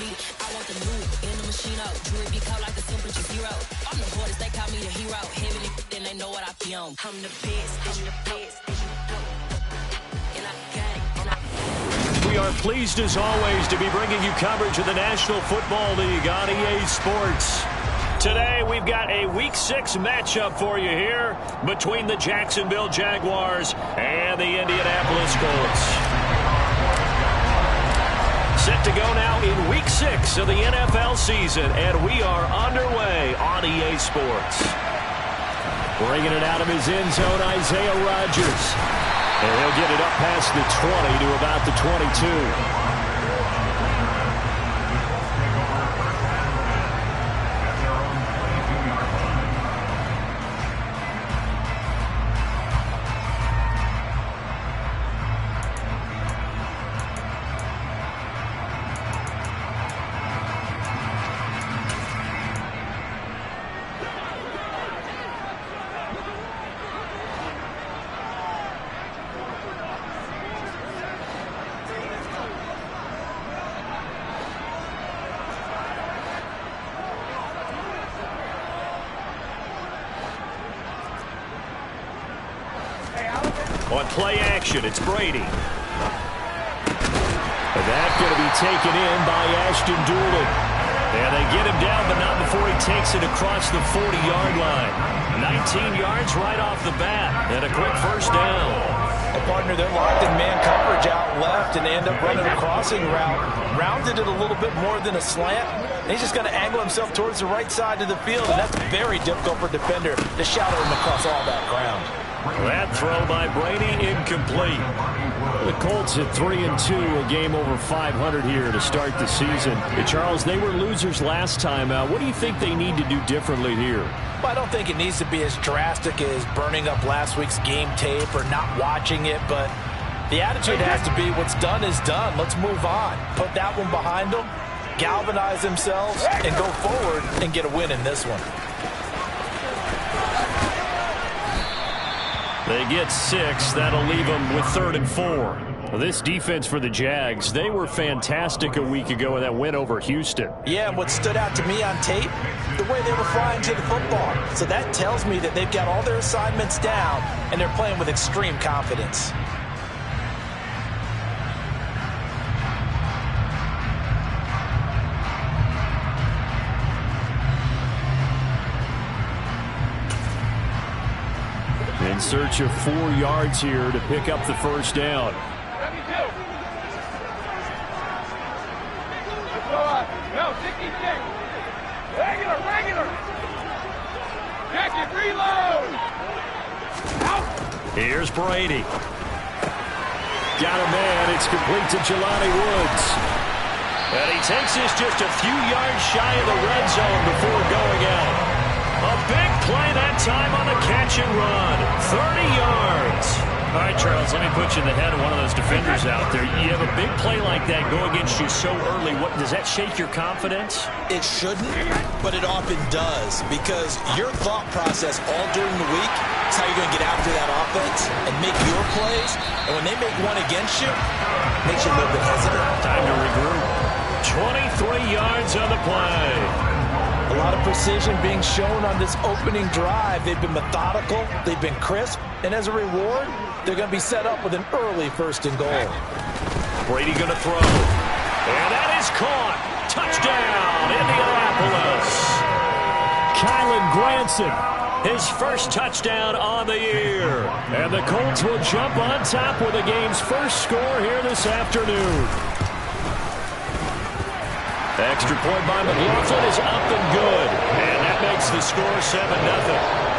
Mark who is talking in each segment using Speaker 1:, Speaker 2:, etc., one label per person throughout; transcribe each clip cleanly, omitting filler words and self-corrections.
Speaker 1: beat. I want the new in the machine out. Jewelry be caught like the temperature zero. I'm the hardest, they call me the hero. Heavily, then they know what I be on. I'm the best, I'm the best. And I got it, and I...
Speaker 2: We are pleased as always to be bringing you coverage of the National Football League on EA Sports. Today we've got a Week 6 matchup for you here between the Jacksonville Jaguars and the Indianapolis Colts. Set to go now in Week 6 of the NFL season, and we are underway on EA Sports. Bringing it out of his end zone, Isaiah Rodgers. And he'll get it up past the 20 to about the 22. On play action, it's Brady. And that's going to be taken in by Ashton Doolin. And they get him down, but not before he takes it across the 40-yard line. 19 yards right off the bat, and a quick first down.
Speaker 3: A partner, they're locked in man coverage out left, and they end up running a crossing route. Rounded it a little bit more than a slant. And he's just going to angle himself towards the right side of the field, and that's very difficult for a defender to shadow him across all that ground.
Speaker 2: That throw by Brady incomplete. The Colts at 3-2, a game over 500 here to start the season. Hey, Charles, they were losers last time out. What do you think they need to do differently here?
Speaker 3: Well, I don't think it needs to be as drastic as burning up last week's game tape or not watching it, but the attitude has to be what's done is done. Let's move on. Put that one behind them, galvanize themselves, and go forward and get a win in this one.
Speaker 2: They get 6. That'll leave them with 3rd and 4. Well, this defense for the Jags, they were fantastic a week ago in that win over Houston.
Speaker 3: Yeah, and what stood out to me on tape, the way they were flying to the football. So that tells me that they've got all their assignments down, and they're playing with extreme confidence.
Speaker 2: In search of 4 yards here to pick up the first down. Here's Brady. Got a man. It's complete to Jelani Woods. And he takes this just a few yards shy of the red zone before going out. A big play that time on the catch and run. 30 yards. All right, Charles, let me put you in the head of one of those defenders out there. You have a big play like that go against you so early. What does that shake your confidence?
Speaker 4: It shouldn't, but it often does, because your thought process all during the week is how you're going to get after that offense and make your plays. And when they make one against you, it makes you a little bit hesitant.
Speaker 2: Time to regroup. 23 yards on the play.
Speaker 3: A lot of precision being shown on this opening drive. They've been methodical, they've been crisp, and as a reward, they're going to be set up with an early 1st and goal.
Speaker 2: Brady going to throw. And that is caught. Touchdown, Indianapolis. Kylan Granson, his first touchdown on the year. And the Colts will jump on top with the game's first score here this afternoon. Extra point by McLaughlin is up and good. And that makes the score 7-0.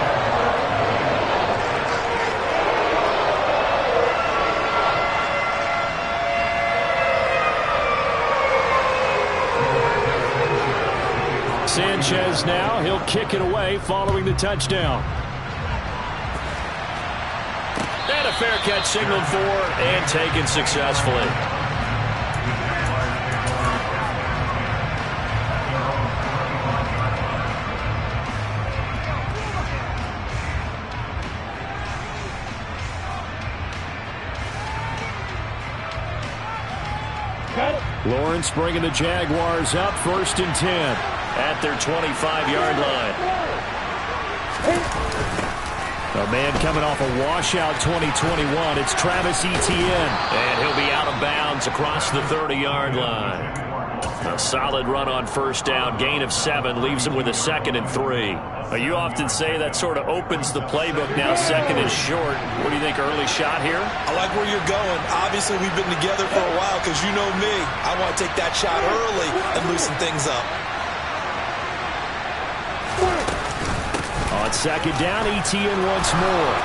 Speaker 2: Sanchez now, he'll kick it away following the touchdown. And a fair catch signaled for and taken successfully. Got it. Lawrence bringing the Jaguars up 1st and 10 at their 25-yard line. A man coming off a washout 2021. It's Travis Etienne. And he'll be out of bounds across the 30-yard line. A solid run on 1st down. Gain of 7 leaves him with a 2nd and 3. You often say that sort of opens the playbook now. 2nd and short. What do you think, early shot here?
Speaker 4: I like where you're going. Obviously, we've been together for a while because you know me. I want to take that shot early and loosen things up.
Speaker 2: On 2nd down, Etienne once more.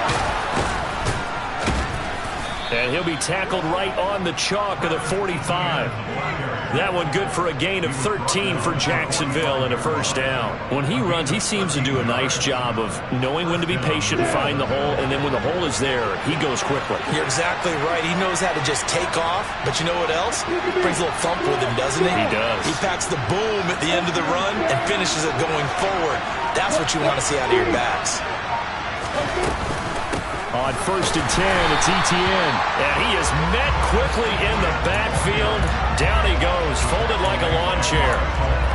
Speaker 2: And he'll be tackled right on the chalk of the 45. That one good for a gain of 13 for Jacksonville and a 1st down. When he runs, he seems to do a nice job of knowing when to be patient and find the hole, and then when the hole is there, he goes quickly.
Speaker 4: You're exactly right. He knows how to just take off, but you know what else? Brings a little thump with him, doesn't he?
Speaker 2: He does.
Speaker 4: He packs the boom at the end of the run and finishes it going forward. That's what you want to see out of your backs.
Speaker 2: On 1st and 10, it's Etienne. And he is met quickly in the backfield. Down he goes, folded like a lawn chair.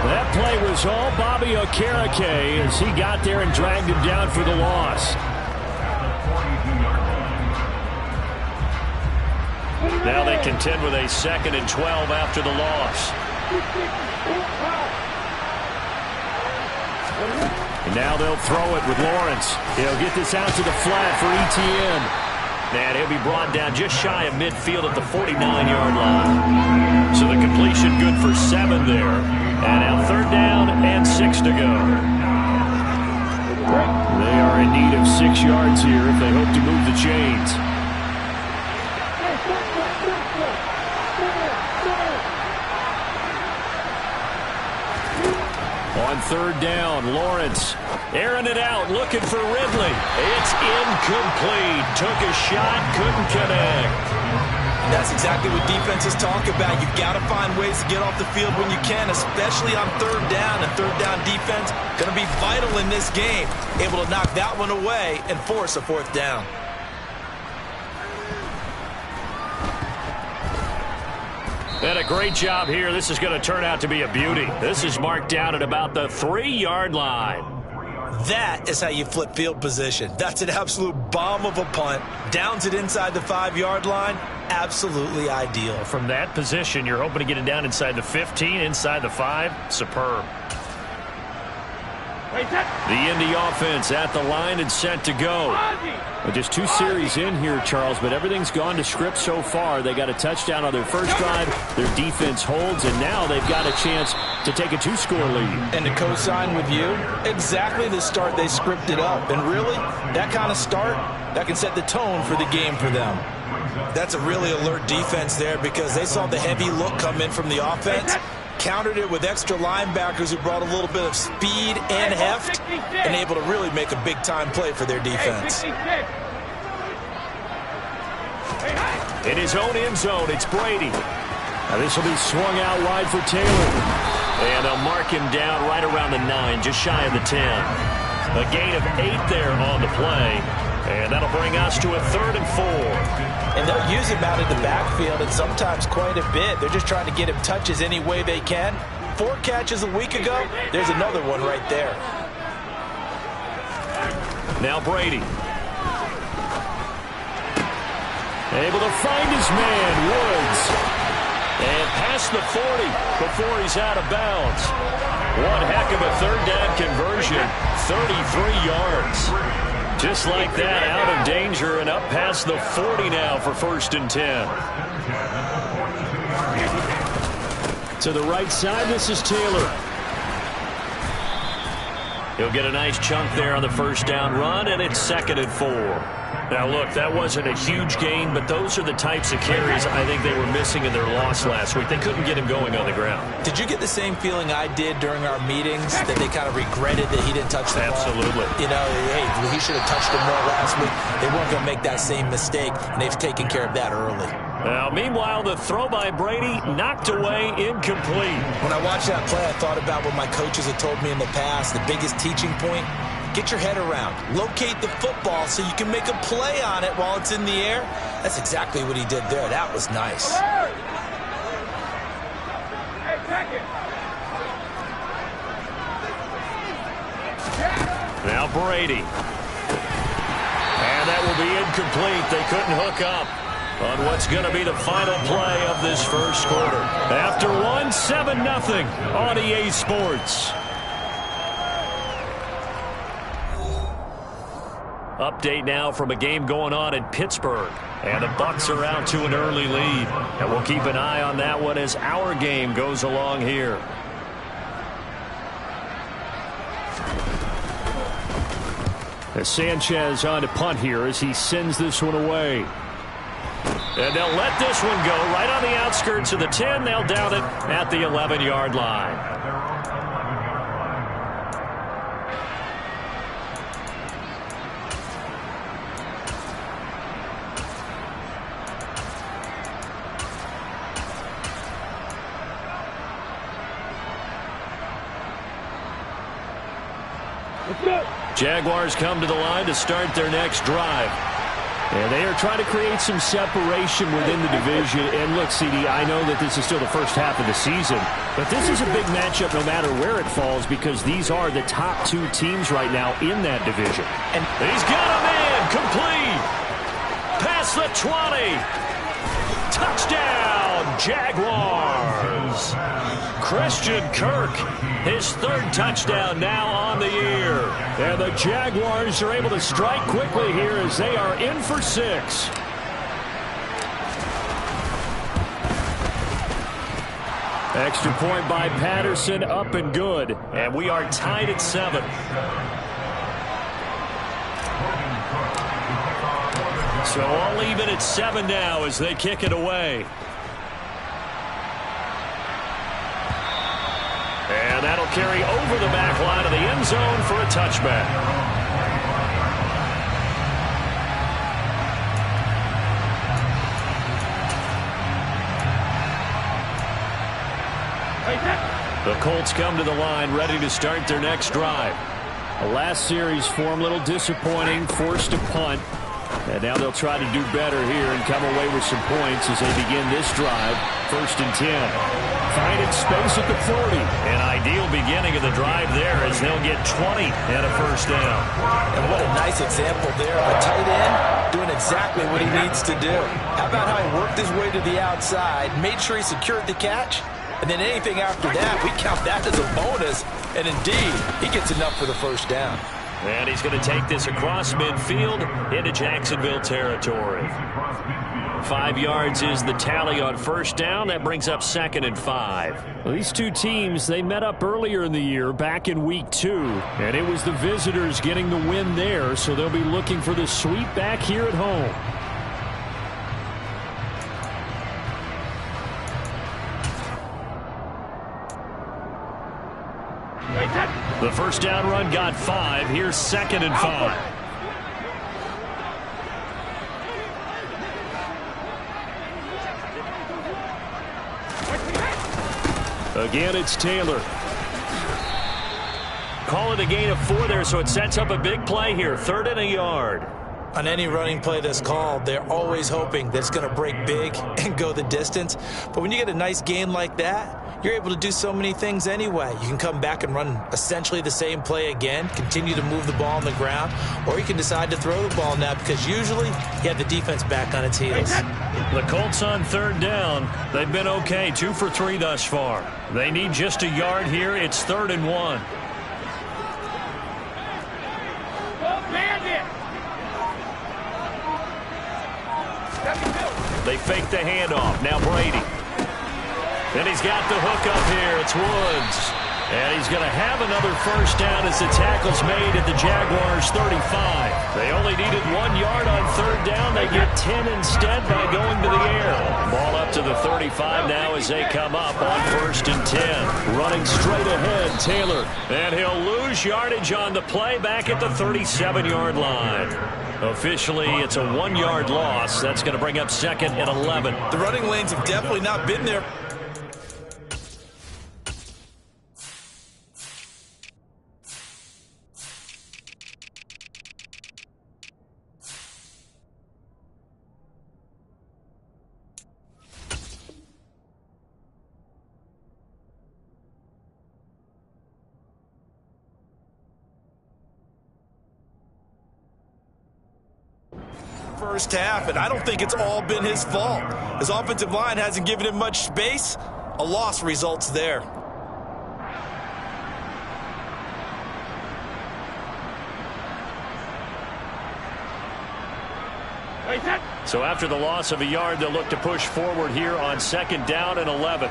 Speaker 2: That play was all Bobby Okereke as he got there and dragged him down for the loss. Now they contend with a 2nd and 12 after the loss. And now they'll throw it with Lawrence. He'll get this out to the flat for Etienne. And he'll be brought down just shy of midfield at the 49-yard line. So the completion good for 7 there. And now 3rd down and 6 to go. They are in need of 6 yards here if they hope to move the chains. On 3rd down, Lawrence airing it out, looking for Ridley. It's incomplete. Took a shot, couldn't connect.
Speaker 4: And that's exactly what defenses talk about. You've got to find ways to get off the field when you can, especially on 3rd down. And 3rd down defense going to be vital in this game. Able to knock that one away and force a 4th down.
Speaker 2: And a great job here. This is going to turn out to be a beauty. This is marked down at about the 3-yard line.
Speaker 4: That is how you flip field position. That's an absolute bomb of a punt. Downs it inside the 5-yard line. Absolutely ideal.
Speaker 2: From that position, you're hoping to get it down inside the 15, inside the 5. Superb. The Indy offense at the line and set to go. Well, just 2 series in here, Charles, but everything's gone to script so far. They got a touchdown on their first drive. Their defense holds, and now they've got a chance to take a 2-score lead.
Speaker 4: And to co-sign with you, exactly the start they scripted up. And really, that kind of start, that can set the tone for the game for them. That's a really alert defense there because they saw the heavy look come in from the offense. Countered it with extra linebackers who brought a little bit of speed and heft and able to really make a big-time play for their defense.
Speaker 2: In his own end zone, it's Brady. Now this will be swung out wide for Taylor. And they'll mark him down right around the 9, just shy of the 10. A gain of 8 there on the play. And that'll bring us to a 3rd and 4.
Speaker 3: And they'll use him out in the backfield and sometimes quite a bit. They're just trying to get him touches any way they can. 4 catches a week ago. There's another one right there.
Speaker 2: Now Brady. Able to find his man, Woods. And past the 40 before he's out of bounds. One heck of a 3rd down conversion. 33 yards. Just like that, out of danger and up past the 40 now for 1st and 10. To the right side, this is Taylor. He'll get a nice chunk there on the 1st down run, and it's 2nd and 4. Now, look, that wasn't a huge gain, but those are the types of carries I think they were missing in their loss last week. They couldn't get him going on the ground.
Speaker 3: Did you get the same feeling I did during our meetings, that they kind of regretted that he didn't touch the ball?
Speaker 2: Absolutely.
Speaker 3: You know, hey, he should have touched it more last week. They weren't going to make that same mistake, and they've taken care of that early.
Speaker 2: Now, meanwhile, the throw by Brady knocked away, incomplete.
Speaker 4: When I watched that play, I thought about what my coaches had told me in the past. The biggest teaching point, get your head around. Locate the football so you can make a play on it while it's in the air. That's exactly what he did there. That was nice.
Speaker 2: Now Brady. And that will be incomplete. They couldn't hook up on what's going to be the final play of this first quarter. After one, 7-0 on EA Sports. Update now from a game going on in Pittsburgh. And the Bucs are out to an early lead. And we'll keep an eye on that one as our game goes along here. As Sanchez on to punt here as he sends this one away. And they'll let this one go right on the outskirts of the 10. They'll down it at the 11-yard line. Jaguars come to the line to start their next drive. And they are trying to create some separation within the division. And look, CD, I know that this is still the first half of the season, but this is a big matchup no matter where it falls because these are the top two teams right now in that division. And he's got a man complete. Past the 20. Touchdown, Jaguars. Christian Kirk, his third touchdown now on the year. And the Jaguars are able to strike quickly here as they are in for 6. Extra point by Patterson, up and good. And we are tied at 7. So all even at 7 now as they kick it away. And that'll carry over the back line of the end zone for a touchback. The Colts come to the line ready to start their next drive. The last series form a little disappointing, forced to punt. And now they'll try to do better here and come away with some points as they begin this drive. 1st and 10. Finding space at the 40. An ideal beginning of the drive there as they'll get 20 and a first down.
Speaker 4: And what a nice example there of a tight end doing exactly what he needs to do. How about how he worked his way to the outside, made sure he secured the catch, and then anything after that, we count that as a bonus. And indeed, he gets enough for the first down.
Speaker 2: And he's going to take this across midfield into Jacksonville territory. 5 yards is the tally on first down. That brings up 2nd and 5. Well, these two teams, they met up earlier in the year, back in week 2. And it was the visitors getting the win there, so they'll be looking for the sweep back here at home. The first down run got 5. Here's 2nd and 5. Again, it's Taylor. Call it a gain of 4 there, so it sets up a big play here. 3rd and a yard.
Speaker 4: On any running play that's called, they're always hoping that it's going to break big and go the distance. But when you get a nice gain like that, you're able to do so many things anyway. You can come back and run essentially the same play again, continue to move the ball on the ground, or you can decide to throw the ball now because usually you have the defense back on its heels.
Speaker 2: The Colts on 3rd down. They've been okay, 2 for 3 thus far. They need just a yard here. It's 3rd and 1. They fake the handoff. Now Brady. And he's got the hook up here. It's Woods. And he's going to have another first down as the tackle's made at the Jaguars' 35. They only needed 1 yard on 3rd down. They get 10 instead by going to the air. Ball up to the 35 now as they come up on 1st and 10. Running straight ahead, Taylor. And he'll lose yardage on the play back at the 37-yard line. Officially, it's a 1-yard loss. That's going to bring up 2nd and 11.
Speaker 4: The running lanes have definitely not been there. first half, and I don't think it's all been his fault. His offensive line hasn't given him much space. A loss results there.
Speaker 2: So after the loss of a yard, they'll look to push forward here on 2nd down and 11.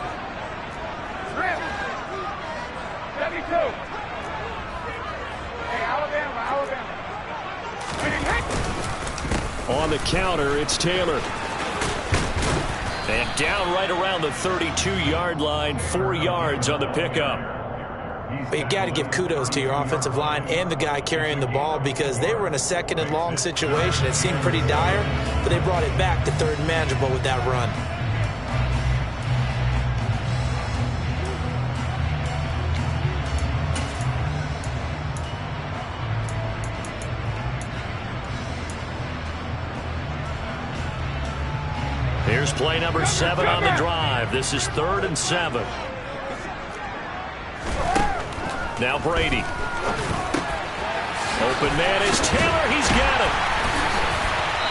Speaker 2: On the counter, it's Taylor. And down right around the 32-yard line, 4 yards on the pickup.
Speaker 3: But you've got to give kudos to your offensive line and the guy carrying the ball, because they were in a 2nd and long situation. It seemed pretty dire, but they brought it back to 3rd and manageable with that run.
Speaker 2: Here's play number 7 on the drive. This is 3rd and 7. Now Brady. Open man is Taylor. He's got it.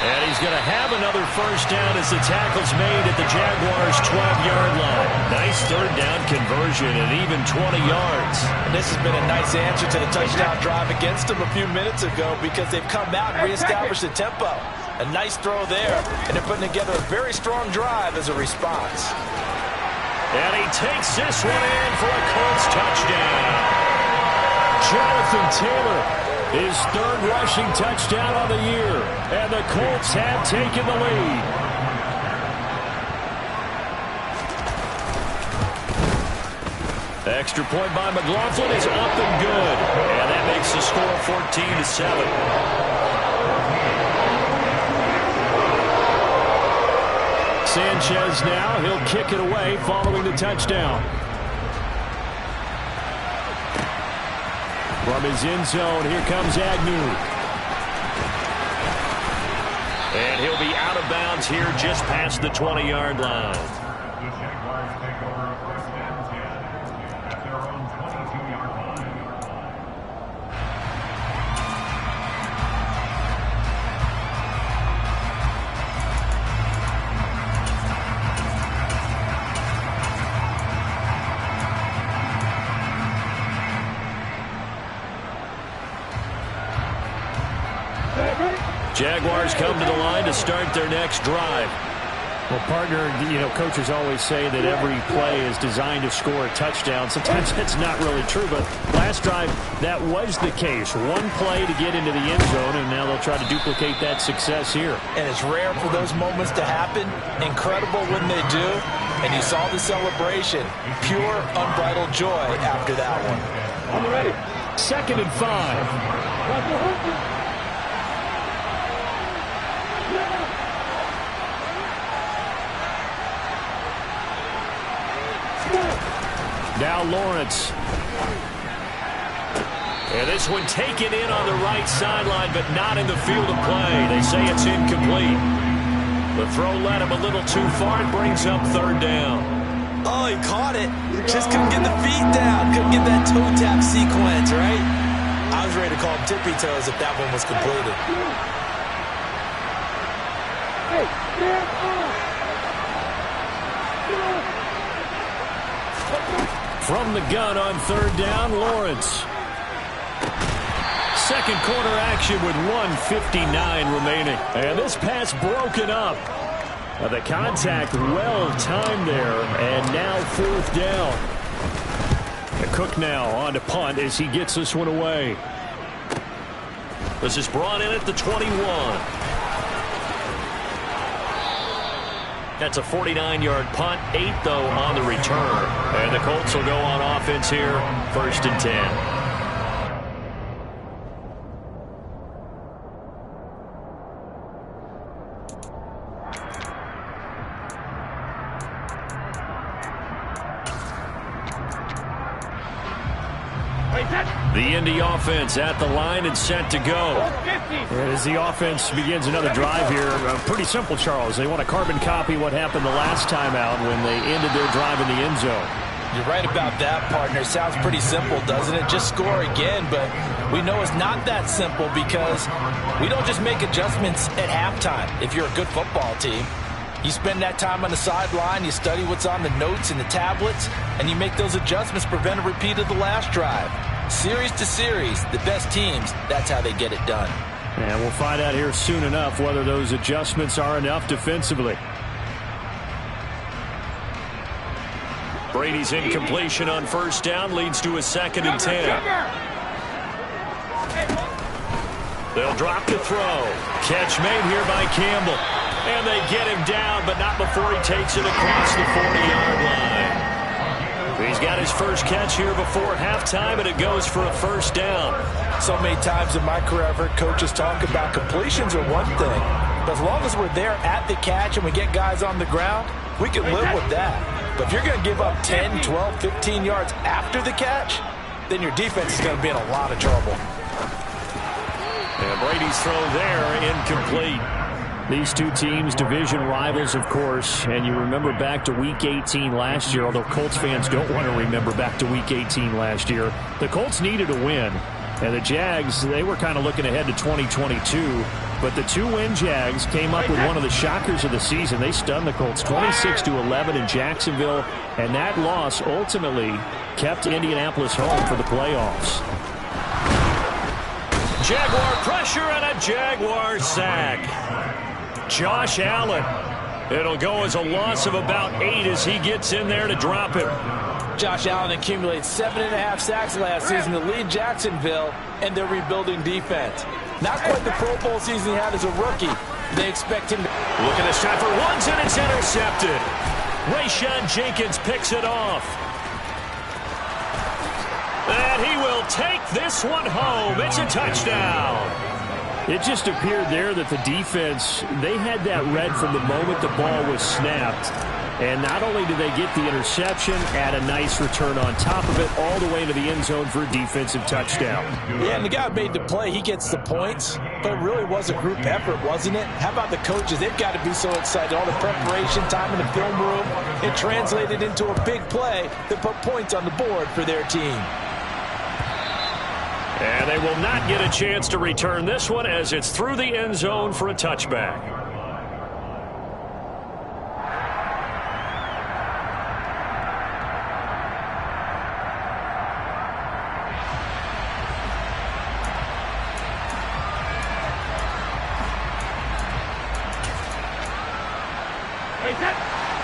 Speaker 2: And he's going to have another first down as the tackle's made at the Jaguars' 12-yard line. Nice 3rd down conversion and even 20 yards.
Speaker 3: And this has been a nice answer to the touchdown drive against them a few minutes ago, because they've come out and reestablished the tempo. A nice throw there, and they're putting together a very strong drive as a response.
Speaker 2: And he takes this one in for a Colts touchdown. Jonathan Taylor, his 3rd rushing touchdown of the year, and the Colts have taken the lead. Extra point by McLaughlin is up and good, and that makes the score 14-7. Sanchez now, he'll kick it away following the touchdown. From his end zone, here comes Agnew. And he'll be out of bounds here just past the 20-yard line.
Speaker 5: The Jaguars take over a 1st and 10 at their own 22-yard line.
Speaker 2: Jaguars come to the line to start their next drive.
Speaker 6: Well, partner, coaches always say that every play is designed to score a touchdown. Sometimes that's not really true, but last drive, that was the case. One play to get into the end zone, and now they'll try to duplicate that success here.
Speaker 3: And it's rare for those moments to happen. Incredible when they do. And you saw the celebration. Pure, unbridled joy after that one.
Speaker 6: I'm ready. 2nd and 5. Now Lawrence.
Speaker 2: And this one taken in on the right sideline, but not in the field of play. They say it's incomplete. The throw led him a little too far. It brings up 3rd down.
Speaker 4: Oh, he caught it. Just couldn't get the feet down. Couldn't get that toe tap sequence, right? I was ready to call him tippy toes if that one was completed.
Speaker 2: From the gun on 3rd down, Lawrence. 2nd quarter action with 1:59 remaining. And this pass broken up. The contact well timed there, and now 4th down. Cook now on to punt as he gets this one away. This is brought in at the 21. That's a 49-yard punt, 8 though on the return. And the Colts will go on offense here, 1st and 10. The Indy offense at the line and set to go.
Speaker 6: As the offense begins another drive here, pretty simple, Charles. They want to carbon copy what happened the last time out when they ended their drive in the end zone.
Speaker 3: You're right about that, partner. Sounds pretty simple, doesn't it? Just score again, but we know it's not that simple because we don't just make adjustments at halftime if you're a good football team. You spend that time on the sideline, you study what's on the notes and the tablets, and you make those adjustments, prevent a repeat of the last drive. Series to series, the best teams, that's how they get it done.
Speaker 6: And we'll find out here soon enough whether those adjustments are enough defensively.
Speaker 2: Brady's incompletion on first down leads to a 2nd and 10. They'll drop to throw. Catch made here by Campbell. And they get him down, but not before he takes it across the 40-yard line. He's got his first catch here before halftime, and it goes for a first down.
Speaker 3: So many times in my career I've heard coaches talk about completions are one thing, but as long as we're there at the catch and we get guys on the ground, we can live with that. But if you're going to give up 10, 12, 15 yards after the catch, then your defense is going to be in a lot of trouble.
Speaker 2: And Brady's throw there, incomplete.
Speaker 6: These two teams, division rivals, of course, and you remember back to Week 18 last year, although Colts fans don't want to remember back to Week 18 last year. The Colts needed a win, and the Jags, they were kind of looking ahead to 2022, but the two-win Jags came up with one of the shockers of the season. They stunned the Colts 26-11 in Jacksonville, and that loss ultimately kept Indianapolis home for the playoffs.
Speaker 2: Jaguar pressure and a Jaguar sack. Josh Allen. It'll go as a loss of about 8 as he gets in there to drop him.
Speaker 3: Josh Allen accumulates 7.5 sacks last season to lead Jacksonville and their rebuilding defense. Not quite the Pro Bowl season he had as a rookie. They expect him to...
Speaker 2: Look at this time for ones, and it's intercepted. Rayshon Jenkins picks it off. And he will take this one home. It's a touchdown.
Speaker 6: It just appeared there that the defense, they had that read from the moment the ball was snapped. And not only did they get the interception, add a nice return on top of it, all the way into the end zone for a defensive touchdown.
Speaker 3: Yeah, and the guy who made the play, he gets the points. But it really was a group effort, wasn't it? How about the coaches? They've got to be so excited. All the preparation time in the film room, it translated into a big play that put points on the board for their team.
Speaker 2: And they will not get a chance to return this one as it's through the end zone for a touchback.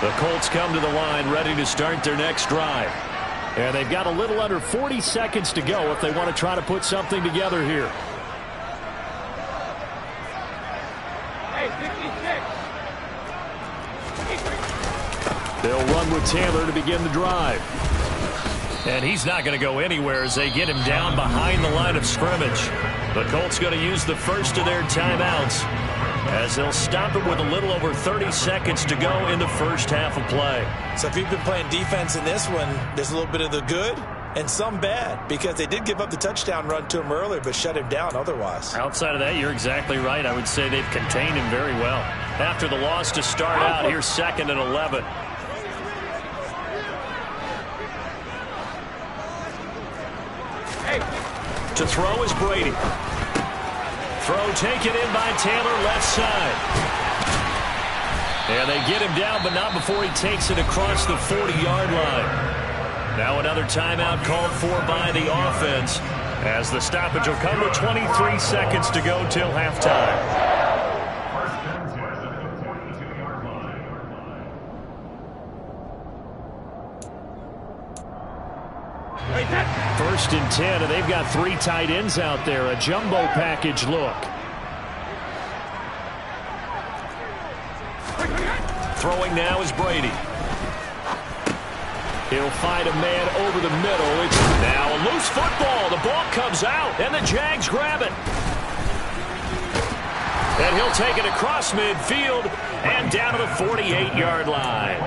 Speaker 2: The Colts come to the line ready to start their next drive. And they've got a little under 40 seconds to go if they want to try to put something together here. They'll run with Taylor to begin the drive. And he's not going to go anywhere as they get him down behind the line of scrimmage. The Colts going to use the first of their timeouts as they'll stop it with a little over 30 seconds to go in the first half of play.
Speaker 4: So if you've been playing defense in this one, there's a little bit of the good and some bad because they did give up the touchdown run to him earlier but shut him down otherwise.
Speaker 2: Outside of that, you're exactly right. I would say they've contained him very well. After the loss to start out, here's 2nd and 11. To throw is Brady. Throw taken in by Taylor, left side. And they get him down, but not before he takes it across the 40-yard line. Now another timeout called for by the offense as the stoppage will come with 23 seconds to go till halftime. First and 10, and they've got 3 tight ends out there. A jumbo package look. Throwing now is Brady. He'll find a man over the middle. It's now a loose football. The ball comes out, and the Jags grab it.
Speaker 6: And he'll take it across midfield and down to the 48-yard line.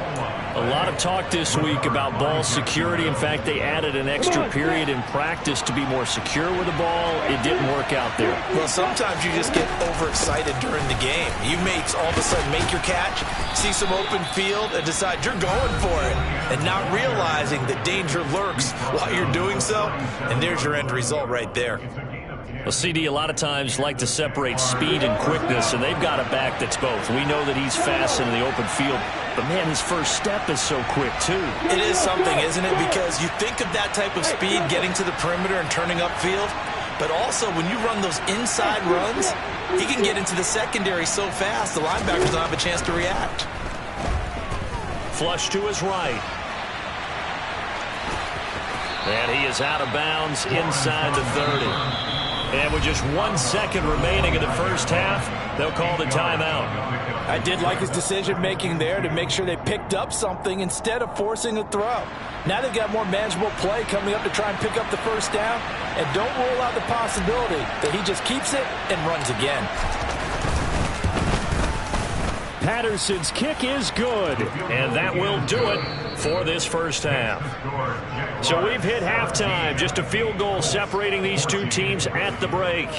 Speaker 6: A lot of talk this week about ball security. In fact, they added an extra period in practice to be more secure with the ball. It didn't work out there.
Speaker 4: Well, sometimes you just get overexcited during the game. You may all of a sudden make your catch, see some open field, and decide you're going for it, and not realizing that danger lurks while you're doing so, and there's your end result right there.
Speaker 6: Well, CD a lot of times like to separate speed and quickness, and they've got a back that's both. We know that he's fast in the open field, but, man, his first step is so quick, too.
Speaker 4: It is something, isn't it? Because you think of that type of speed getting to the perimeter and turning upfield, but also when you run those inside runs, he can get into the secondary so fast the linebackers don't have a chance to react.
Speaker 6: Flush to his right. And he is out of bounds inside the 30. And with just 1 second remaining in the first half, they'll call the timeout.
Speaker 3: I did like his decision-making there to make sure they picked up something instead of forcing a throw. Now they've got more manageable play coming up to try and pick up the first down. And don't rule out the possibility that he just keeps it and runs again.
Speaker 6: Patterson's kick is good, and that will do it for this first half. So we've hit halftime, just a field goal separating these two teams at the break.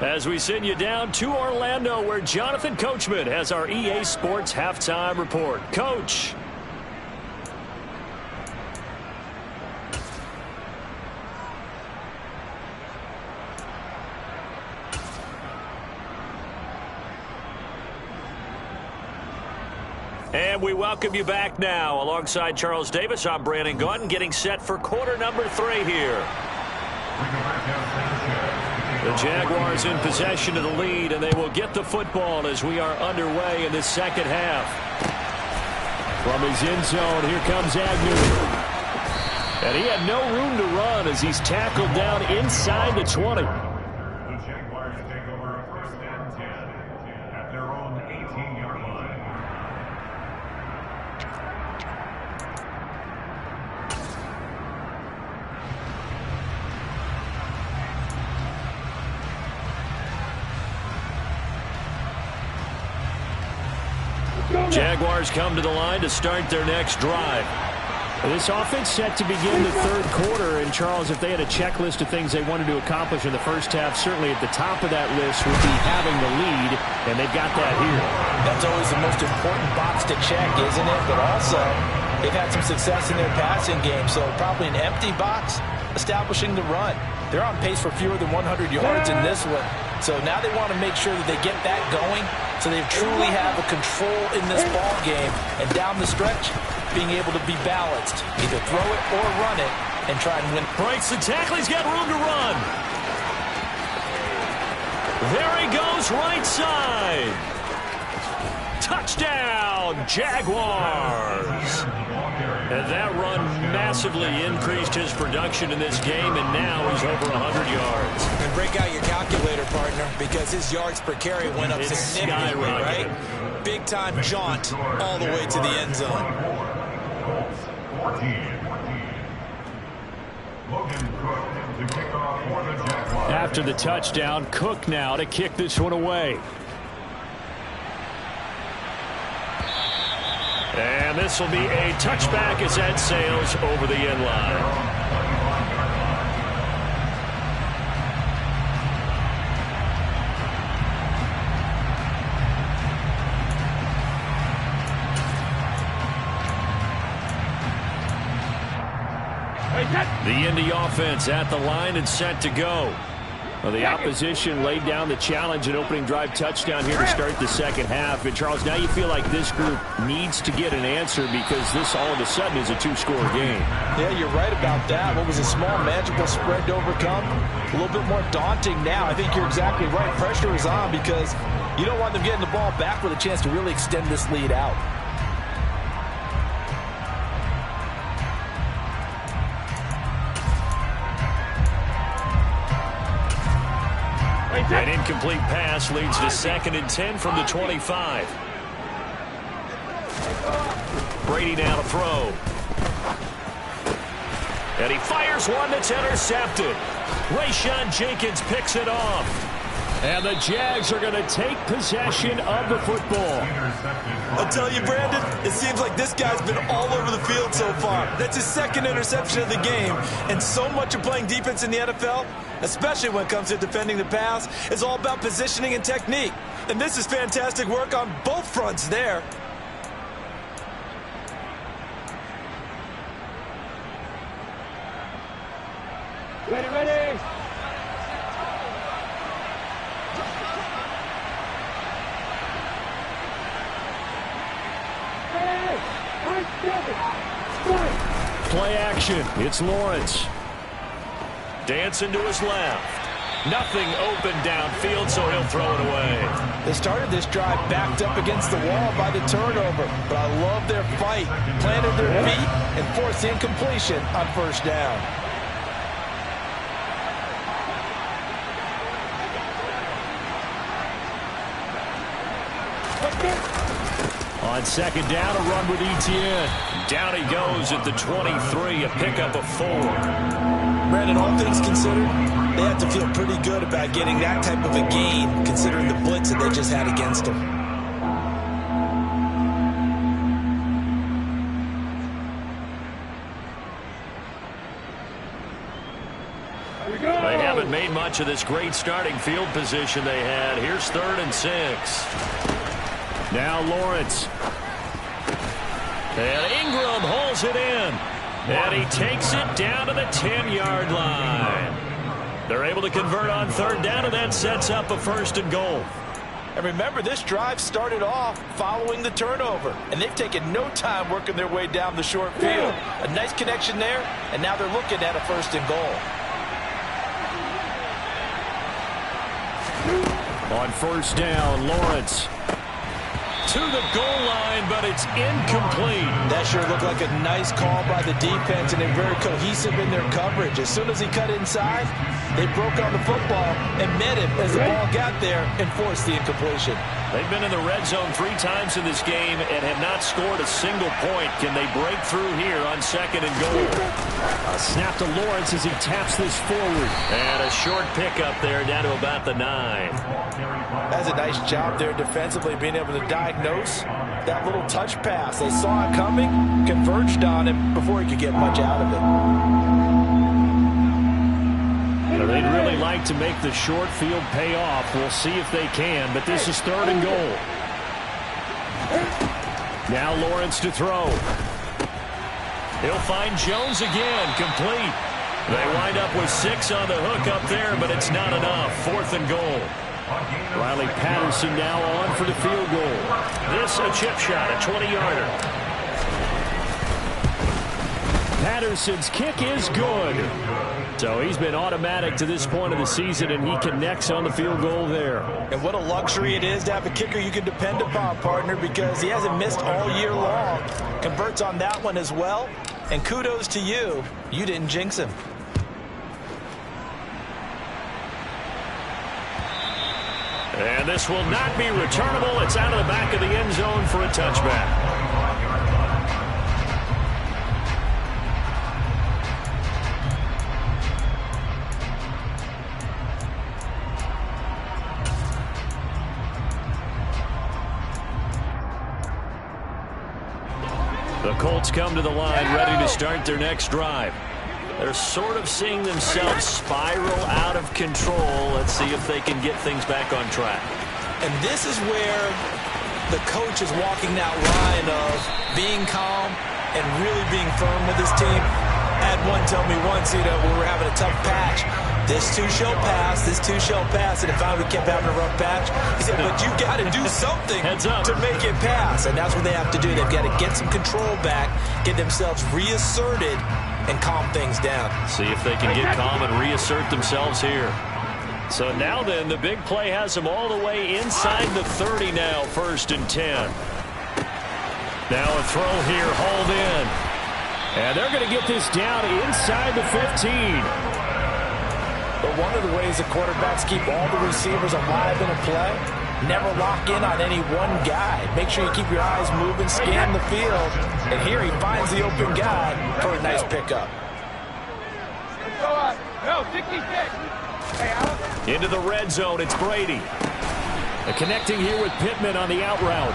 Speaker 6: As we send you down to Orlando, where Jonathan Coachman has our EA Sports halftime report. Coach. And we welcome you back now. Alongside Charles Davis, I'm Brandon Gaudin, getting set for quarter number 3 here. The Jaguars in possession of the lead, and they will get the football as we are underway in this second half. From his end zone, here comes Agnew. And he had no room to run as he's tackled down inside the 20.
Speaker 5: The Jaguars take over first and 10 at their own 18-yard line.
Speaker 6: Jaguars come to the line to start their next drive. This offense set to begin the third quarter. And, Charles, if they had a checklist of things they wanted to accomplish in the first half, certainly at the top of that list would be having the lead, and they've got that here.
Speaker 3: That's always the most important box to check, isn't it? But also, they've had some success in their passing game, so probably an empty box establishing the run. They're on pace for fewer than 100 yards in this one. So now they want to make sure that they get that going so they truly have a control in this ball game. And down the stretch, being able to be balanced. Either throw it or run it and try and win.
Speaker 6: Breaks the tackle. He's got room to run. There he goes, right side. Touchdown, Jaguars. And that run massively increased his production in this game, and now he's over 100 yards.
Speaker 4: And break out your calculator, partner, because his yards per carry went up significantly, right? Big-time jaunt all the way to the end zone.
Speaker 5: 14. Logan Cook to kick off for the Jaguars.
Speaker 6: After the touchdown, Cook now to kick this one away. And this will be a touchback as that sails over the end line. The Indy offense at the line and set to go. Well, the opposition laid down the challenge and opening drive touchdown here to start the second half. And, Charles, now you feel like this group needs to get an answer because this all of a sudden is a 2-score game.
Speaker 3: Yeah, you're right about that. What was a small, manageable spread to overcome? A little bit more daunting now. I think you're exactly right. Pressure is on because you don't want them getting the ball back with a chance to really extend this lead out.
Speaker 6: An incomplete pass leads to 2nd and 10 from the 25. Brady now to throw. And he fires one that's intercepted. Rayshon Jenkins picks it off. And the Jags are going to take possession of the football.
Speaker 4: I'll tell you, Brandon, it seems like this guy's been all over the field so far. That's his second interception of the game. And so much of playing defense in the NFL, especially when it comes to defending the pass, is all about positioning and technique. And this is fantastic work on both fronts there.
Speaker 7: Ready.
Speaker 6: Play action. It's Lawrence. Dancing to his left. Nothing open downfield, so he'll throw it away.
Speaker 3: They started this drive backed up against the wall by the turnover, but I love their fight. Planted their feet and forced the incompletion on first down.
Speaker 6: On second down, a run with Etienne. Down he goes at the 23, a pickup of 4.
Speaker 4: Brandon, all things considered, they have to feel pretty good about getting that type of a gain, considering the blitz that they just had against them.
Speaker 6: They haven't made much of this great starting field position they had. Here's 3rd and 6. Now Lawrence. And Ingram holds it in. And he takes it down to the 10-yard line. They're able to convert on 3rd down, and that sets up a 1st and goal.
Speaker 3: And remember, this drive started off following the turnover, and they've taken no time working their way down the short field. A nice connection there, and now they're looking at a 1st and goal.
Speaker 6: On 1st down, Lawrence to the goal line, but it's incomplete.
Speaker 3: That sure looked like a nice call by the defense, and they're very cohesive in their coverage. As soon as he cut inside, they broke on the football and met him as the ball got there and forced the incompletion.
Speaker 6: They've been in the red zone 3 times in this game and have not scored a single point. Can they break through here on 2nd and goal? A snap to Lawrence as he taps this forward. And a short pickup there down to about the 9.
Speaker 3: That's a nice job there defensively, being able to diagnose that little touch pass. They saw it coming, converged on him before he could get much out of it.
Speaker 6: They'd really like to make the short field pay off. We'll see if they can, but this is 3rd and goal. Now Lawrence to throw. He'll find Jones again, complete. They wind up with 6 on the hook up there, but it's not enough. 4th and goal. Riley Patterson now on for the field goal. This a chip shot, a 20-yarder. Patterson's kick is good. So he's been automatic to this point of the season, and he connects on the field goal there.
Speaker 3: And what a luxury it is to have a kicker you can depend upon, partner, because he hasn't missed all year long. Converts on that one as well. And kudos to you. You didn't jinx him.
Speaker 6: And this will not be returnable. It's out of the back of the end zone for a touchback. The Colts come to the line ready to start their next drive. They're sort of seeing themselves spiral out of control. Let's see if they can get things back on track.
Speaker 4: And this is where the coach is walking that line of being calm and really being firm with his team. I had one tell me once, when we were having a tough patch, this too shall pass, this too shall pass. And if we kept having a rough patch, he said, but you got to do something to make it pass. And that's what they have to do. They've got to get some control back, get themselves reasserted, and calm things down.
Speaker 6: See if they can get calm and reassert themselves here. So now then, the big play has them all the way inside the 30 now, 1st and 10. Now a throw here, hauled in. And they're going to get this down inside the 15.
Speaker 3: But one of the ways the quarterbacks keep all the receivers alive in a play, never lock in on any one guy. Make sure you keep your eyes moving, scan the field. And here he finds the open guy for a nice pickup.
Speaker 7: No, 66.
Speaker 2: Into the red zone, it's Brady. Connecting here with Pittman on the out route.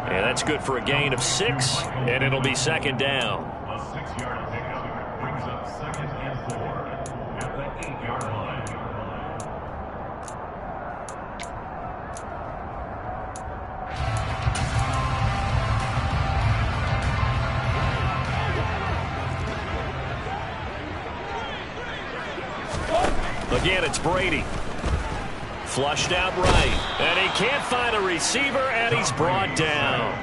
Speaker 2: And that's good for a gain of 6, and it'll be second down.
Speaker 5: A 6-yard pickup brings up 2nd and 4 at the 8-yard line.
Speaker 2: Again, it's Brady. Flushed out right. And he can't find a receiver, and he's brought down.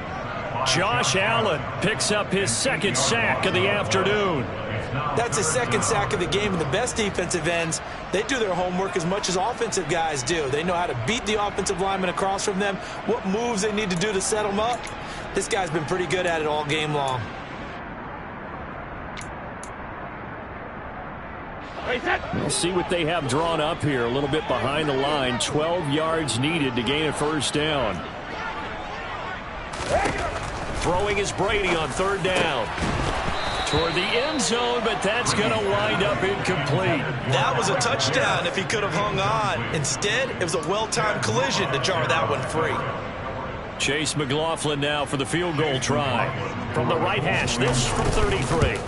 Speaker 2: Josh Allen picks up his 2nd sack of the afternoon.
Speaker 4: That's his 2nd sack of the game, and the best defensive ends, they do their homework as much as offensive guys do. They know how to beat the offensive lineman across from them, what moves they need to do to set them up. This guy's been pretty good at it all game long.
Speaker 6: We'll see what they have drawn up here. A little bit behind the line. 12 yards needed to gain a 1st down.
Speaker 2: Throwing is Brady on 3rd down. Toward the end zone, but that's going to wind up incomplete.
Speaker 4: That was a touchdown if he could have hung on. Instead, it was a well-timed collision to jar that one free.
Speaker 2: Chase McLaughlin now for the field goal try. From the right hash, this from 33.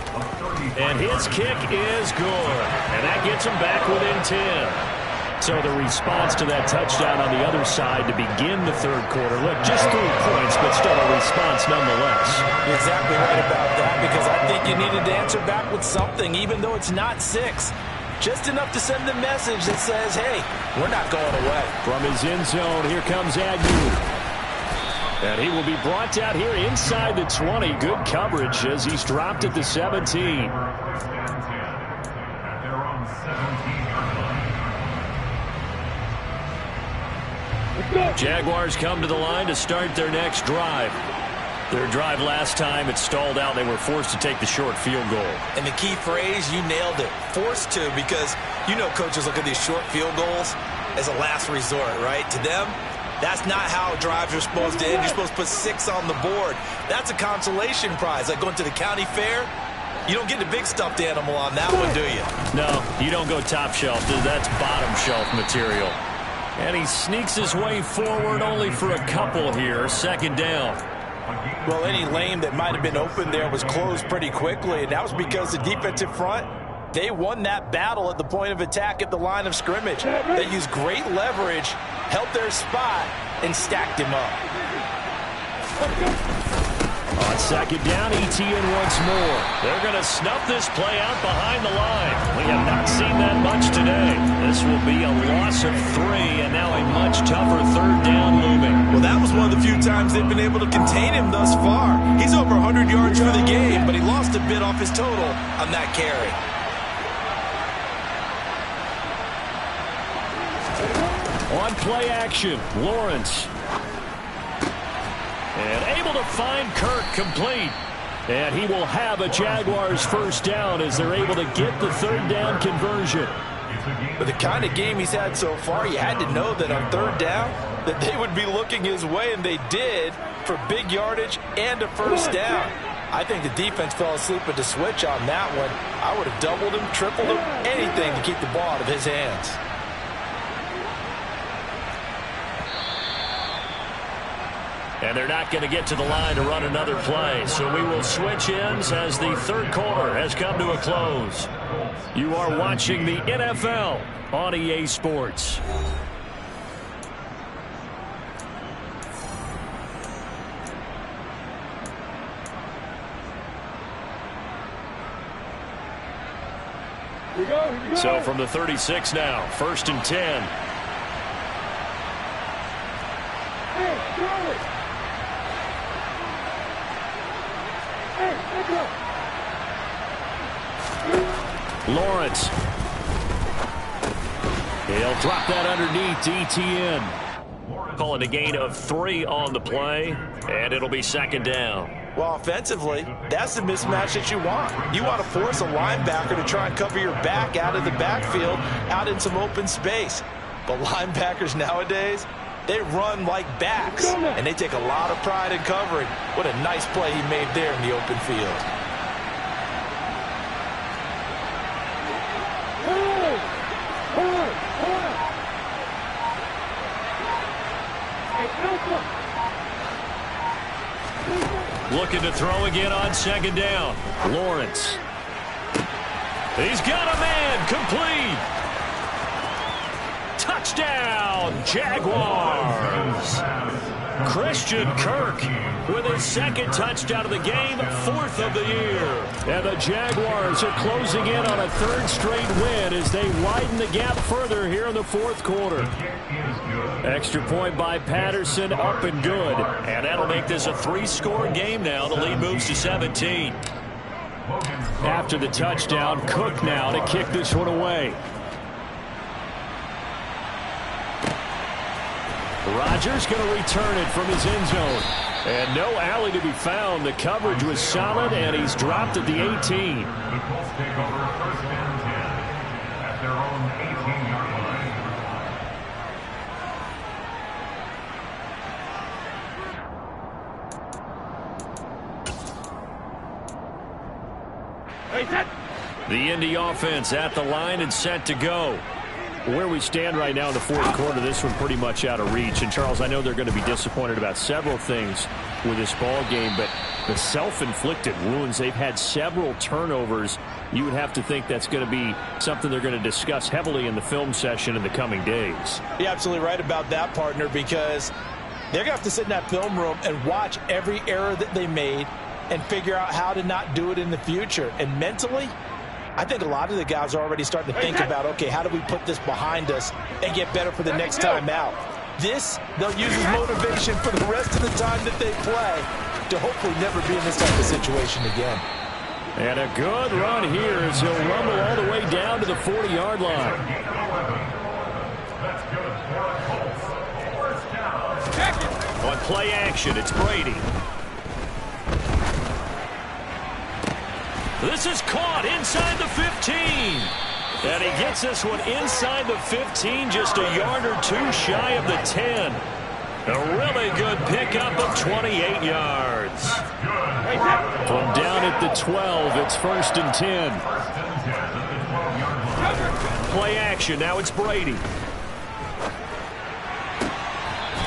Speaker 2: And his kick is good. And that gets him back within 10. So the response to that touchdown on the other side to begin the 3rd quarter. Look, just 3 points, but still a response nonetheless.
Speaker 4: You're exactly right about that, because I think you needed to answer back with something, even though it's not 6. Just enough to send the message that says, hey, we're not going away.
Speaker 6: From his end zone, here comes Agnew. And he will be brought down here inside the 20. Good coverage as he's dropped at the 17.
Speaker 5: First and 10 at their own 17-yard line.
Speaker 2: Jaguars come to the line to start their next drive. Their drive last time, it stalled out. They were forced to take the short field goal.
Speaker 4: And the key phrase, you nailed it. Forced to, because you know coaches look at these short field goals as a last resort, right? To them, that's not how drives are supposed to end. You're supposed to put 6 on the board. That's a consolation prize, like going to the county fair. You don't get the big stuffed animal on that one, do you?
Speaker 2: No, you don't go top shelf. That's bottom shelf material. And he sneaks his way forward only for a couple here. 2nd down.
Speaker 4: Well, any lane that might have been open there was closed pretty quickly, and that was because the defensive front, they won that battle at the point of attack at the line of scrimmage. They used great leverage, held their spot, and stacked him up.
Speaker 2: On 2nd down, ETN once more. They're going to snuff this play out behind the line. We have not seen that much today. This will be a loss of 3, and now a much tougher 3rd down looming.
Speaker 4: Well, that was one of the few times they've been able to contain him thus far. He's over 100 yards for the game, but he lost a bit off his total on that carry.
Speaker 6: On play action, Lawrence.
Speaker 2: And able to find Kirk complete.
Speaker 6: And he will have a Jaguars 1st down as they're able to get the 3rd down conversion.
Speaker 4: But the kind of game he's had so far, you had to know that on 3rd down, that they would be looking his way, and they did, for big yardage and a 1st down. I think the defense fell asleep at the switch on that one. I would have doubled him, tripled him, anything to keep the ball out of his hands.
Speaker 2: And they're not going to get to the line to run another play. So we will switch ends as the 3rd quarter has come to a close. You are watching the NFL on EA Sports.
Speaker 7: Here we go.
Speaker 2: So from the 36 now, 1st and 10.
Speaker 7: Hey, Charlie. Hey, let's go.
Speaker 2: Lawrence. He'll drop that underneath to ETN. Call it a gain of 3 on the play, and it'll be 2nd down.
Speaker 4: Well, offensively, that's the mismatch that you want. You want to force a linebacker to try and cover your back out of the backfield, out in some open space. But linebackers nowadays, they run like backs, and they take a lot of pride in covering. What a nice play he made there in the open field.
Speaker 7: Come on.
Speaker 2: Looking to throw again on second down. Lawrence. He's got a man. Complete. Touchdown, Jaguars. Christian Kirk with his second touchdown of the game, 4th of the year. And the Jaguars are closing in on a 3rd straight win as they widen the gap further here in the 4th quarter. Extra point by Patterson, up and good. And that'll make this a 3-score game now. The lead moves to 17. After the touchdown, Cook now to kick this one away. Rodgers going to return it from his end zone. And no alley to be found. The coverage was solid, and he's dropped at the 18.
Speaker 5: The Colts take over 1st and 10 at their own 18-yard line.
Speaker 2: The Indy offense at the line and set to go. Where we stand right now in the 4th quarter, this one pretty much out of reach. And, Charles, I know they're going to be disappointed about several things with this ball game, but the self-inflicted wounds, they've had several turnovers. You would have to think that's going to be something they're going to discuss heavily in the film session in the coming days.
Speaker 4: You're absolutely right about that, partner, because they're going to have to sit in that film room and watch every error that they made and figure out how to not do it in the future. And mentally, I think a lot of the guys are already starting to think about, okay, how do we put this behind us and get better for the next time out? This, they'll use as motivation for the rest of the time that they play to hopefully never be in this type of situation again.
Speaker 2: And a good run here as he'll rumble all the way down to the 40-yard line.
Speaker 5: That's good for the Colts. 1st down.
Speaker 2: On play action, it's Brady. This is caught inside the 15. And he gets this one inside the 15, just a yard or two shy of the 10. A really good pickup of 28 yards. From down at the 12, it's 1st and 10. Play action, now it's Brady.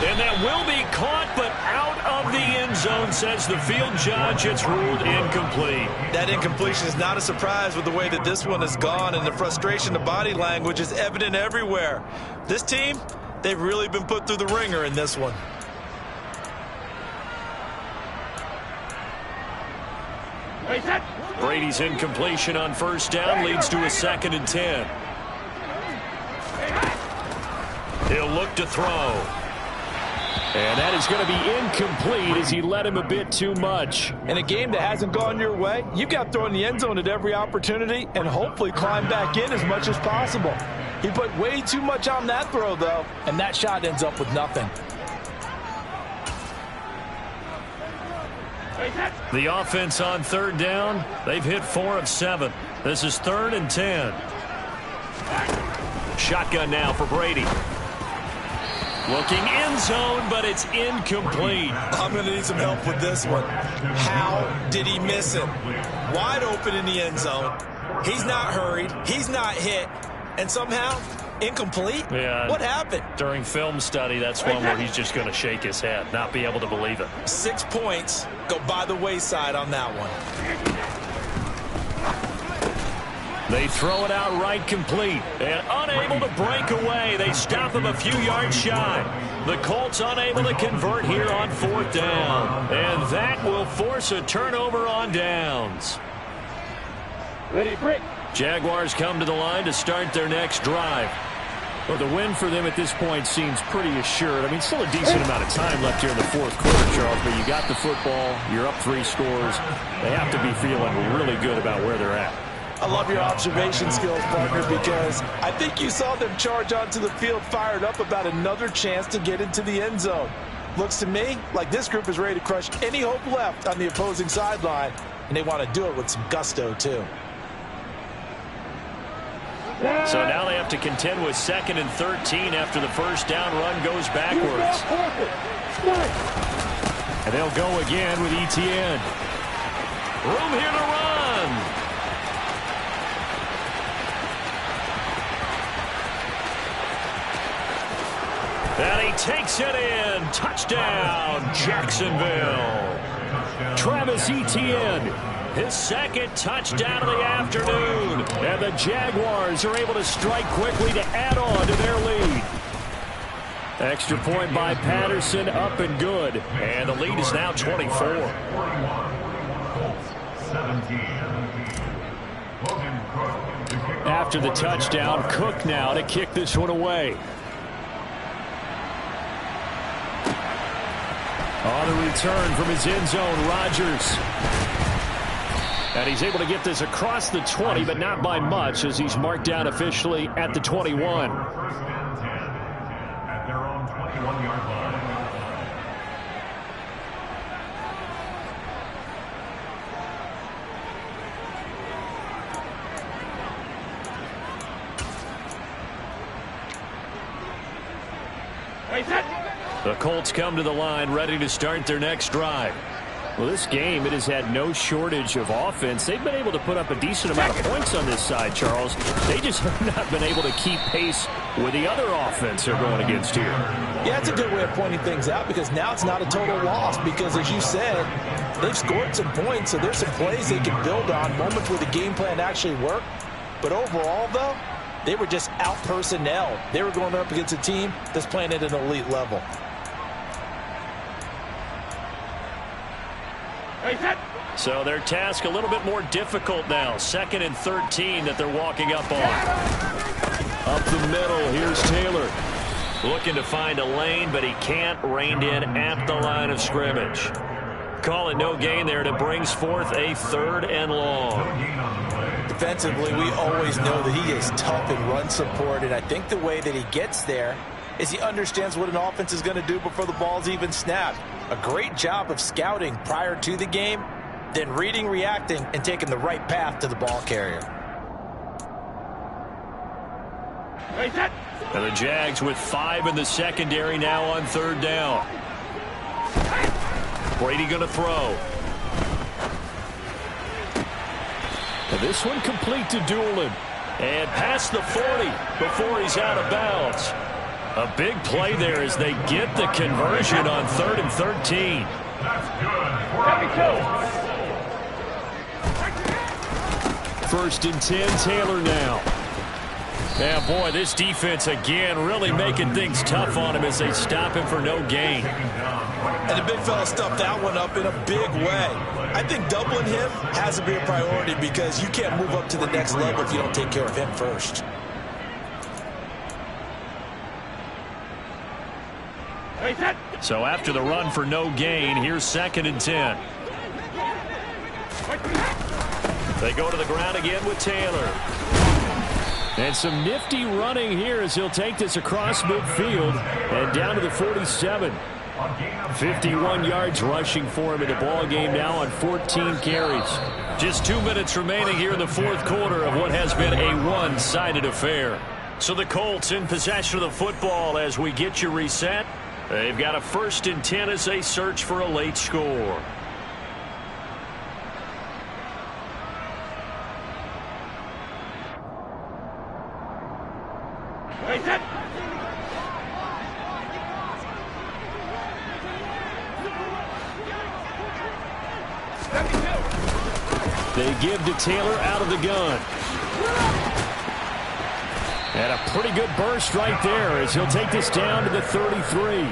Speaker 2: And that will be caught, but out of the end zone, says the field judge. It's ruled incomplete.
Speaker 4: That incompletion is not a surprise with the way that this one has gone, and the frustration, the body language is evident everywhere. This team, they've really been put through the ringer in this one.
Speaker 2: Brady's incompletion on 1st down leads to a 2nd and 10. He'll look to throw. And that is going to be incomplete as he led him a bit too much.
Speaker 4: In a game that hasn't gone your way, you've got to throw in the end zone at every opportunity and hopefully climb back in as much as possible. He put way too much on that throw, though, and that shot ends up with nothing.
Speaker 2: The offense on 3rd down, they've hit 4 of 7. This is 3rd and 10. Shotgun now for Brady. Looking end zone, but it's incomplete.
Speaker 4: I'm going to need some help with this one. How did he miss him? Wide open in the end zone. He's not hurried. He's not hit. And somehow, incomplete?
Speaker 2: Yeah.
Speaker 4: What happened?
Speaker 2: During film study, that's one where he's just going to shake his head, not be able to believe it.
Speaker 4: 6 points go by the wayside on that one.
Speaker 2: They throw it out right complete. And unable to break away. They stop him a few yards shy. The Colts unable to convert here on 4th down. And that will force a turnover on downs.
Speaker 7: Ready, break.
Speaker 2: Jaguars come to the line to start their next drive. Well, the win for them at this point seems pretty assured. I mean, still a decent amount of time left here in the 4th quarter, Charles, but you got the football, you're up 3 scores. They have to be feeling really good about where they're at.
Speaker 4: I love your observation skills, partner, because I think you saw them charge onto the field fired up about another chance to get into the end zone. Looks to me like this group is ready to crush any hope left on the opposing sideline, and they want to do it with some gusto, too.
Speaker 2: So now they have to contend with 2nd and 13 after the 1st down run goes backwards. And they'll go again with Etienne. Room here to run. And he takes it in. Touchdown, Jacksonville.
Speaker 6: Travis Etienne. His second touchdown of the afternoon. And the Jaguars are able to strike quickly to add on to their lead. Extra point by Patterson, up and good. And the lead is now 24. After the touchdown, Cook now to kick this one away. On the return from his end zone, Rodgers. And he's able to get this across the 20, but not by much, as he's marked down officially at the 21.
Speaker 5: First and 10 at their own 21-yard line.
Speaker 6: The Colts come to the line ready to start their next drive. Well, this game, it has had no shortage of offense. They've been able to put up a decent amount of points on this side, Charles. They just have not been able to keep pace with the other offense they're going against here.
Speaker 4: Yeah, it's a good way of pointing things out because now it's not a total loss because, as you said, they've scored some points, so there's some plays they can build on, moments where the game plan actually worked. But overall, though, they were just out-personnel. They were going up against a team that's playing at an elite level.
Speaker 6: So their task a little bit more difficult now. 2nd and 13 that they're walking up on. Up the middle, here's Taylor. Looking to find a lane, but he can't. Reined in at the line of scrimmage. Call it no gain there, and it brings forth a 3rd and long.
Speaker 4: Defensively, we always know that he is tough in run support, and I think the way that he gets there is he understands what an offense is going to do before the ball's even snapped. A great job of scouting prior to the game, then reading, reacting, and taking the right path to the ball carrier.
Speaker 6: And the Jags with 5 in the secondary now on 3rd down. Brady going to throw. And this one complete to Doolin. And past the 40 before he's out of bounds. A big play there as they get the conversion on 3rd and 13.
Speaker 5: That's good.
Speaker 6: 1st and 10, Taylor now. Yeah, boy, this defense again really making things tough on him as they stop him for no gain.
Speaker 4: And the big fella stuffed that one up in a big way. I think doubling him has to be a priority because you can't move up to the next level if you don't take care of him first.
Speaker 6: So after the run for no gain, here's 2nd and 10. They go to the ground again with Taylor. And some nifty running here as he'll take this across midfield and down to the 47. 51 yards rushing for him in the ball game now on 14 carries. Just 2 minutes remaining here in the 4th quarter of what has been a one-sided affair. So the Colts in possession of the football as we get you reset. They've got a 1st and 10 as they search for a late score. They give to Taylor out of the gun. And a pretty good burst right there as he'll take this down to the 33.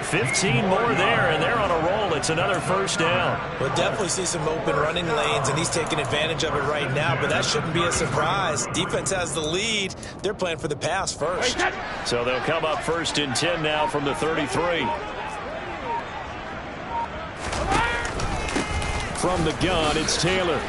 Speaker 6: 15 more there, and they're on a roll. It's another 1st down.
Speaker 4: We'll definitely see some open running lanes, and he's taking advantage of it right now, but that shouldn't be a surprise. Defense has the lead. They're playing for the pass first.
Speaker 6: So they'll come up 1st and 10 now from the 33. From the gun, it's Taylor.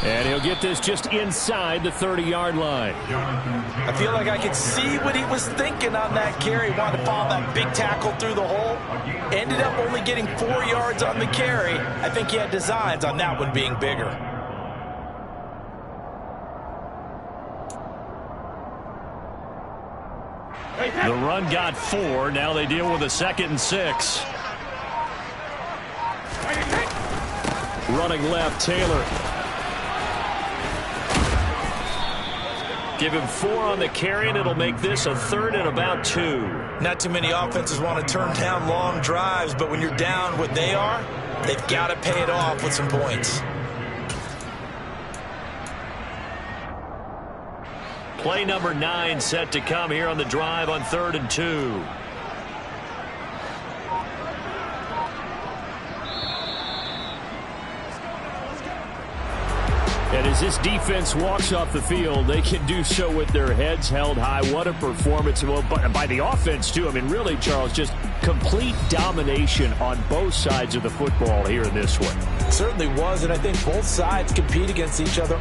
Speaker 6: And he'll get this just inside the 30-yard line.
Speaker 4: I feel like I could see what he was thinking on that carry. Wanted to follow that big tackle through the hole. Ended up only getting 4 yards on the carry. I think he had designs on that one being bigger.
Speaker 6: The run got 4. Now they deal with a 2nd and 6. Running left, Taylor. Give him 4 on the carry, and it'll make this a 3rd and about 2.
Speaker 4: Not too many offenses want to turn down long drives, but when you're down what they are, they've got to pay it off with some points.
Speaker 2: Play number 9 set to come here on the drive on 3rd and 2. And as this defense walks off the field, they can do so with their heads held high. What a performance. Well, by the offense, too. I mean, really, Charles, just complete domination on both sides of the football here in this one.
Speaker 3: Certainly was, and I think both sides compete against each other